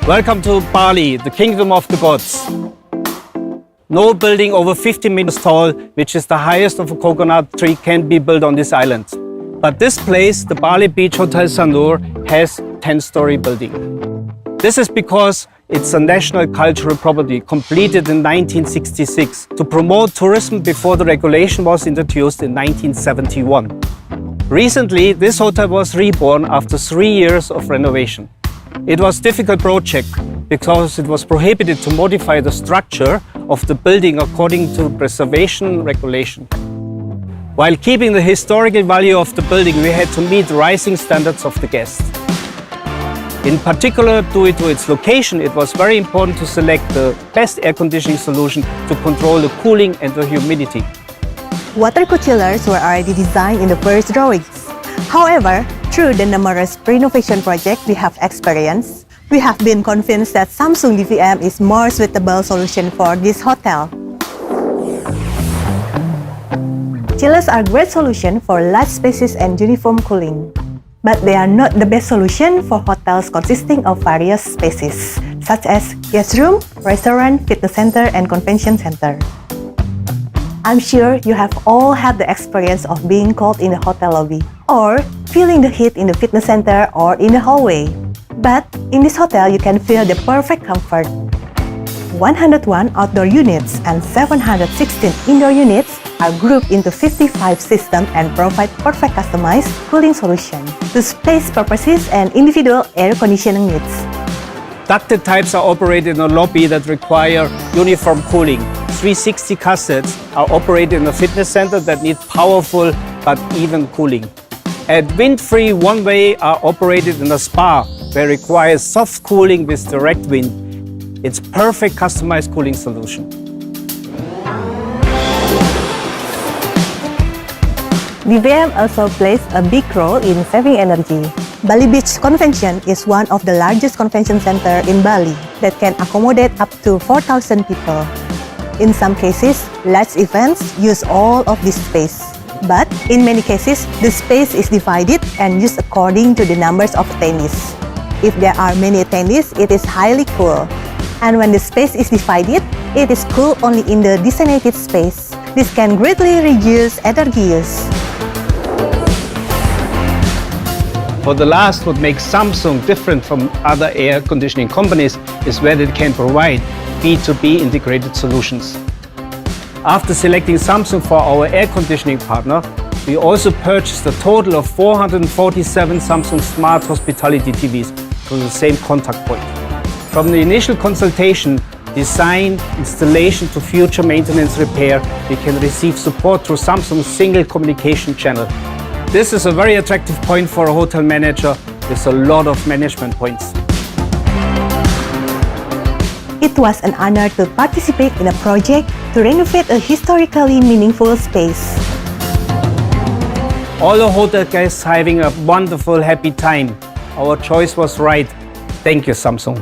Welcome to Bali, the kingdom of the gods. No building over 50 meters tall, which is the highest of a coconut tree, can be built on this island. But this place, the Bali Beach Hotel Sanur, has 10-story building. This is because it's a national cultural property completed in 1966 to promote tourism before the regulation was introduced in 1971. Recently, this hotel was reborn after 3 years of renovation. It was a difficult project because it was prohibited to modify the structure of the building according to preservation regulation. While keeping the historical value of the building, we had to meet rising standards of the guests. In particular, due to its location, it was very important to select the best air conditioning solution to control the cooling and the humidity. Water-cooled chillers were already designed in the first drawings. However, through the numerous renovation projects we have experienced, we have been convinced that Samsung DVM is more suitable solution for this hotel. Chillers are great solution for large spaces and uniform cooling. But they are not the best solution for hotels consisting of various spaces, such as guest room, restaurant, fitness center, and convention center. I'm sure you have all had the experience of being cold in the hotel lobby, or feeling the heat in the fitness center or in the hallway. But in this hotel, you can feel the perfect comfort. 101 outdoor units and 716 indoor units are grouped into 55 systems and provide perfect customized cooling solution to space purposes and individual air conditioning needs. Ducted types are operated in a lobby that require uniform cooling. 360 cassettes are operated in a fitness center that need powerful but even cooling. And wind-free one-way are operated in a spa where it requires soft cooling with direct wind. It's perfect customized cooling solution. DVM also plays a big role in saving energy. Bali Beach Convention is one of the largest convention centers in Bali that can accommodate up to 4,000 people. In some cases, large events use all of this space. But in many cases, the space is divided and used according to the numbers of attendees. If there are many attendees, it is highly cool. And when the space is divided, it is cool only in the designated space. This can greatly reduce energy use. For the last, what makes Samsung different from other air conditioning companies is where it can provide B2B integrated solutions. After selecting Samsung for our air conditioning partner, we also purchased a total of 447 Samsung Smart Hospitality TVs through the same contact point. From the initial consultation, design, installation to future maintenance repair, we can receive support through Samsung's single communication channel. This is a very attractive point for a hotel manager with a lot of management points. It was an honor to participate in a project to renovate a historically meaningful space. All the hotel guests having a wonderful, happy time. Our choice was right. Thank you, Samsung.